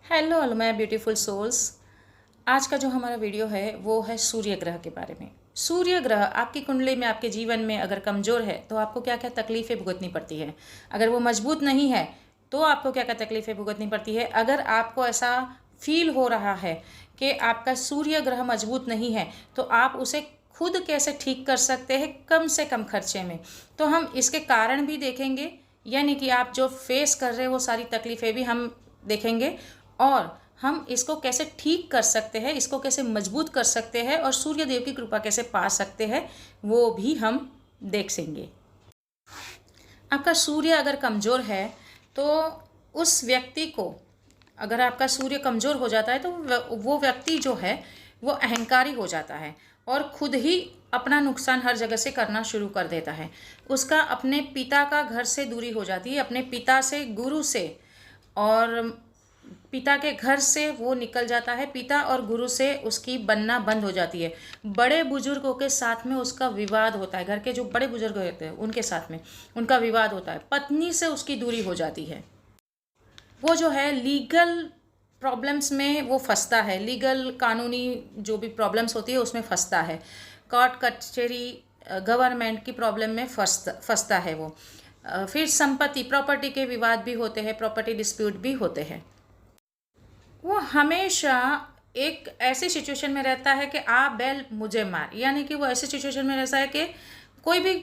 Hello hello my beautiful souls. आज का जो हमारा वीडियो है वो है सूर्य ग्रह के बारे में। सूर्य ग्रह आपकी कुंडली में, आपके जीवन में अगर कमज़ोर है तो आपको क्या क्या तकलीफ़ें भुगतनी पड़ती है। अगर वो मजबूत नहीं है तो आपको क्या क्या तकलीफ़ें भुगतनी पड़ती है। अगर आपको ऐसा फील हो रहा है कि आपका सूर्य ग्रह मजबूत नहीं है तो आप उसे खुद कैसे ठीक कर सकते हैं कम से कम खर्चे में। तो हम इसके कारण भी देखेंगे, यानी कि आप जो फेस कर रहे हो वो सारी तकलीफ़ें भी हम देखेंगे और हम इसको कैसे ठीक कर सकते हैं, इसको कैसे मजबूत कर सकते हैं और सूर्य देव की कृपा कैसे पा सकते हैं वो भी हम देखेंगे। आपका सूर्य अगर कमज़ोर है तो उस व्यक्ति को, अगर आपका सूर्य कमज़ोर हो जाता है तो वो व्यक्ति जो है वो अहंकारी हो जाता है और खुद ही अपना नुकसान हर जगह से करना शुरू कर देता है। उसका अपने पिता का घर से दूरी हो जाती है, अपने पिता से, गुरु से, और पिता के घर से वो निकल जाता है। पिता और गुरु से उसकी बनना बंद हो जाती है। बड़े बुजुर्गों के साथ में उसका विवाद होता है, घर के जो बड़े बुजुर्ग होते हैं उनके साथ में उनका विवाद होता है। पत्नी से उसकी दूरी हो जाती है। वो जो है लीगल प्रॉब्लम्स में वो फंसता है, लीगल कानूनी जो भी प्रॉब्लम्स होती है उसमें फंसता है। कोर्ट कचहरी, गवर्नमेंट की प्रॉब्लम में फंसता है वो। फिर संपत्ति, प्रॉपर्टी के विवाद भी होते हैं, प्रॉपर्टी डिस्प्यूट भी होते हैं। वो हमेशा एक ऐसी सिचुएशन में रहता है कि आ बैल मुझे मार, यानी कि वो ऐसी सिचुएशन में रहता है कि कोई भी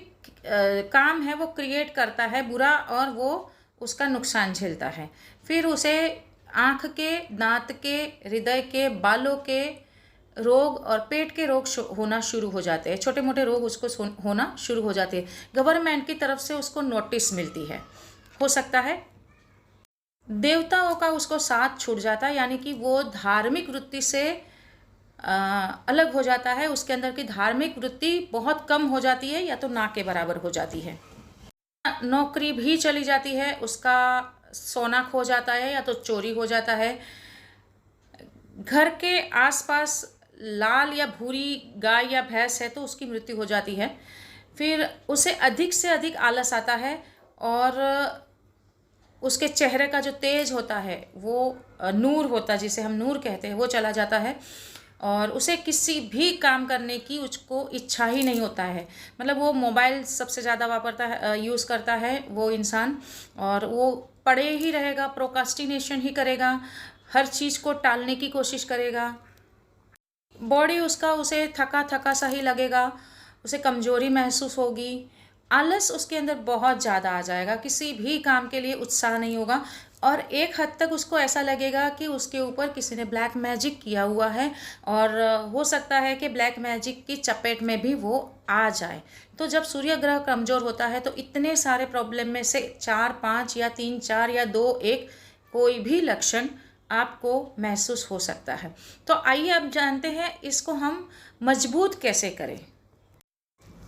काम है वो क्रिएट करता है बुरा और वो उसका नुकसान झेलता है। फिर उसे आँख के, दांत के, हृदय के, बालों के रोग और पेट के रोग होना शुरू हो जाते हैं। छोटे मोटे रोग उसको होना शुरू हो जाते हैं। गवर्नमेंट की तरफ से उसको नोटिस मिलती है। हो सकता है देवताओं का उसको साथ छूट जाता है, यानी कि वो धार्मिक वृत्ति से अलग हो जाता है। उसके अंदर की धार्मिक वृत्ति बहुत कम हो जाती है या तो ना के बराबर हो जाती है। नौकरी भी चली जाती है, उसका सोना खो जाता है या तो चोरी हो जाता है। घर के आसपास लाल या भूरी गाय या भैंस है तो उसकी मृत्यु हो जाती है। फिर उसे अधिक से अधिक आलस आता है और उसके चेहरे का जो तेज होता है वो नूर होता है, जिसे हम नूर कहते हैं, वो चला जाता है और उसे किसी भी काम करने की उसको इच्छा ही नहीं होता है। मतलब वो मोबाइल सबसे ज़्यादा वापरता है, यूज़ करता है वो इंसान, और वो पड़े ही रहेगा, प्रोकास्टिनेशन ही करेगा, हर चीज़ को टालने की कोशिश करेगा। बॉडी उसका उसे थका थका सा ही लगेगा, उसे कमज़ोरी महसूस होगी, आलस उसके अंदर बहुत ज़्यादा आ जाएगा, किसी भी काम के लिए उत्साह नहीं होगा और एक हद तक उसको ऐसा लगेगा कि उसके ऊपर किसी ने ब्लैक मैजिक किया हुआ है और हो सकता है कि ब्लैक मैजिक की चपेट में भी वो आ जाए। तो जब सूर्य ग्रह कमज़ोर होता है तो इतने सारे प्रॉब्लम में से 4 5 या 3 4 या 2 1 कोई भी लक्षण आपको महसूस हो सकता है। तो आइए अब जानते हैं इसको हम मजबूत कैसे करें।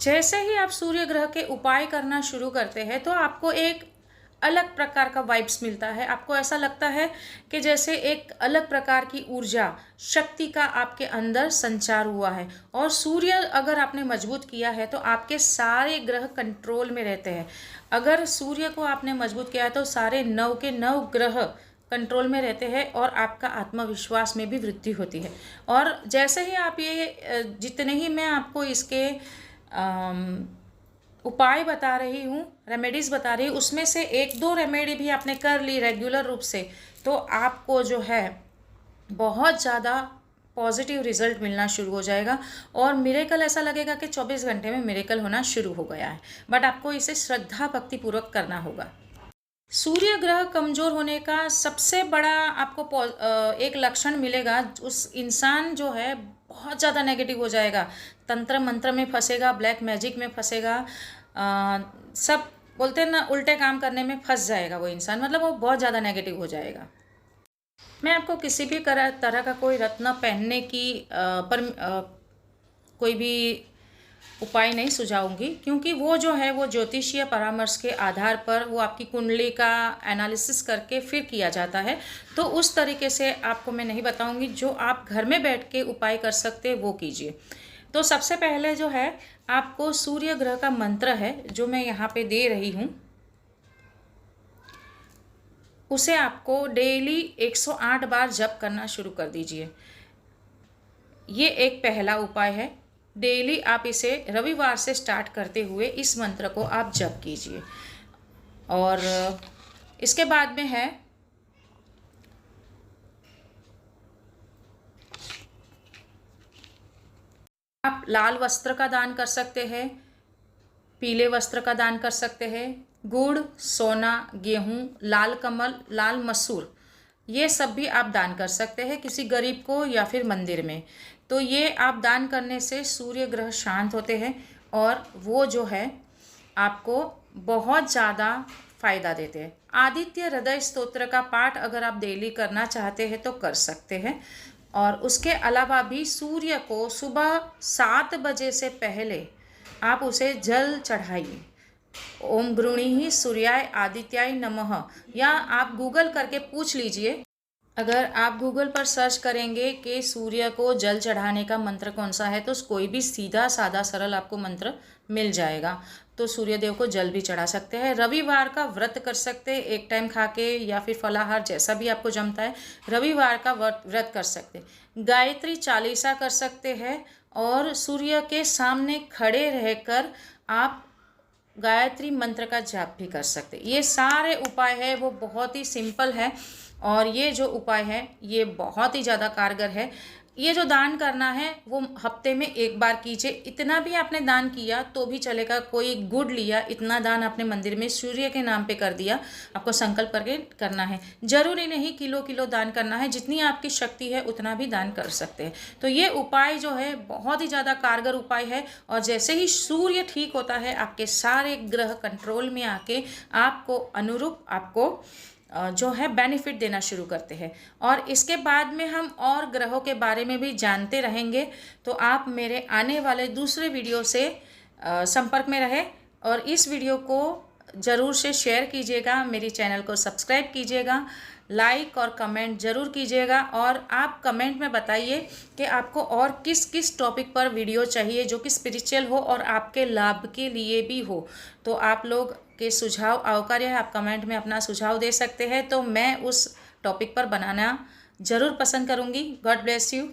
जैसे ही आप सूर्य ग्रह के उपाय करना शुरू करते हैं तो आपको एक अलग प्रकार का वाइब्स मिलता है। आपको ऐसा लगता है कि जैसे एक अलग प्रकार की ऊर्जा, शक्ति का आपके अंदर संचार हुआ है। और सूर्य अगर आपने मजबूत किया है तो आपके सारे ग्रह कंट्रोल में रहते हैं। अगर सूर्य को आपने मजबूत किया है तो सारे 9 के 9 ग्रह कंट्रोल में रहते हैं और आपका आत्मविश्वास में भी वृद्धि होती है। और जैसे ही आप ये जितने ही मैं आपको इसके उपाय बता रही हूँ, रेमेडीज़ बता रही हूँ, उसमें से 1-2 रेमेडी भी आपने कर ली रेगुलर रूप से तो आपको जो है बहुत ज़्यादा पॉजिटिव रिजल्ट मिलना शुरू हो जाएगा और मिरेकल ऐसा लगेगा कि 24 घंटे में मिरेकल होना शुरू हो गया है। बट आपको इसे श्रद्धा भक्ति पूर्वक करना होगा। सूर्य ग्रह कमज़ोर होने का सबसे बड़ा आपको एक लक्षण मिलेगा। उस इंसान जो है बहुत ज़्यादा नेगेटिव हो जाएगा, तंत्र मंत्र में फंसेगा, ब्लैक मैजिक में फंसेगा, सब बोलते हैं ना उल्टे काम करने में फंस जाएगा वो इंसान। मतलब वो बहुत ज़्यादा नेगेटिव हो जाएगा। मैं आपको किसी भी तरह का कोई रत्न पहनने की कोई भी उपाय नहीं सुझाऊंगी, क्योंकि वो जो है वो ज्योतिषीय परामर्श के आधार पर वो आपकी कुंडली का एनालिसिस करके फिर किया जाता है। तो उस तरीके से आपको मैं नहीं बताऊंगी। जो आप घर में बैठ के उपाय कर सकते वो कीजिए। तो सबसे पहले जो है आपको सूर्य ग्रह का मंत्र है जो मैं यहाँ पे दे रही हूँ, उसे आपको डेली 108 बार जप करना शुरू कर दीजिए। ये एक पहला उपाय है। डेली आप इसे रविवार से स्टार्ट करते हुए इस मंत्र को आप जप कीजिए। और इसके बाद में है आप लाल वस्त्र का दान कर सकते हैं, पीले वस्त्र का दान कर सकते हैं, गुड़, सोना, गेहूं, लाल कमल, लाल मसूर, ये सब भी आप दान कर सकते हैं किसी गरीब को या फिर मंदिर में। तो ये आप दान करने से सूर्य ग्रह शांत होते हैं और वो जो है आपको बहुत ज़्यादा फायदा देते हैं। आदित्य हृदय स्तोत्र का पाठ अगर आप डेली करना चाहते हैं तो कर सकते हैं। और उसके अलावा भी सूर्य को सुबह 7 बजे से पहले आप उसे जल चढ़ाइए। ओम गृणीहि सूर्याय आदित्याय नमः, या आप गूगल करके पूछ लीजिए। अगर आप गूगल पर सर्च करेंगे कि सूर्य को जल चढ़ाने का मंत्र कौन सा है तो कोई भी सीधा सादा सरल आपको मंत्र मिल जाएगा। तो सूर्य देव को जल भी चढ़ा सकते हैं। रविवार का व्रत कर सकते हैं, एक टाइम खा के या फिर फलाहार, जैसा भी आपको जमता है। रविवार का व्रत कर सकते हैं। गायत्री चालीसा कर सकते हैं और सूर्य के सामने खड़े रहकर आप गायत्री मंत्र का जाप भी कर सकते हैं। ये सारे उपाय है वो बहुत ही सिंपल है और ये जो उपाय है ये बहुत ही ज़्यादा कारगर है। ये जो दान करना है वो हफ्ते में एक बार कीजिए। इतना भी आपने दान किया तो भी चलेगा। कोई गुड़ लिया, इतना दान आपने मंदिर में सूर्य के नाम पे कर दिया, आपको संकल्प करके करना है। जरूरी नहीं किलो किलो दान करना है, जितनी आपकी शक्ति है उतना भी दान कर सकते हैं। तो ये उपाय जो है बहुत ही ज़्यादा कारगर उपाय है और जैसे ही सूर्य ठीक होता है आपके सारे ग्रह कंट्रोल में आके आपको अनुरूप आपको जो है बेनिफिट देना शुरू करते हैं। और इसके बाद में हम और ग्रहों के बारे में भी जानते रहेंगे। तो आप मेरे आने वाले दूसरे वीडियो से संपर्क में रहे और इस वीडियो को ज़रूर से शेयर कीजिएगा, मेरी चैनल को सब्सक्राइब कीजिएगा, लाइक और कमेंट ज़रूर कीजिएगा। और आप कमेंट में बताइए कि आपको और किस किस टॉपिक पर वीडियो चाहिए जो कि स्पिरिचुअल हो और आपके लाभ के लिए भी हो। तो आप लोग के सुझाव आवकार्य है, आप कमेंट में अपना सुझाव दे सकते हैं। तो मैं उस टॉपिक पर बनाना ज़रूर पसंद करूँगी। God bless you.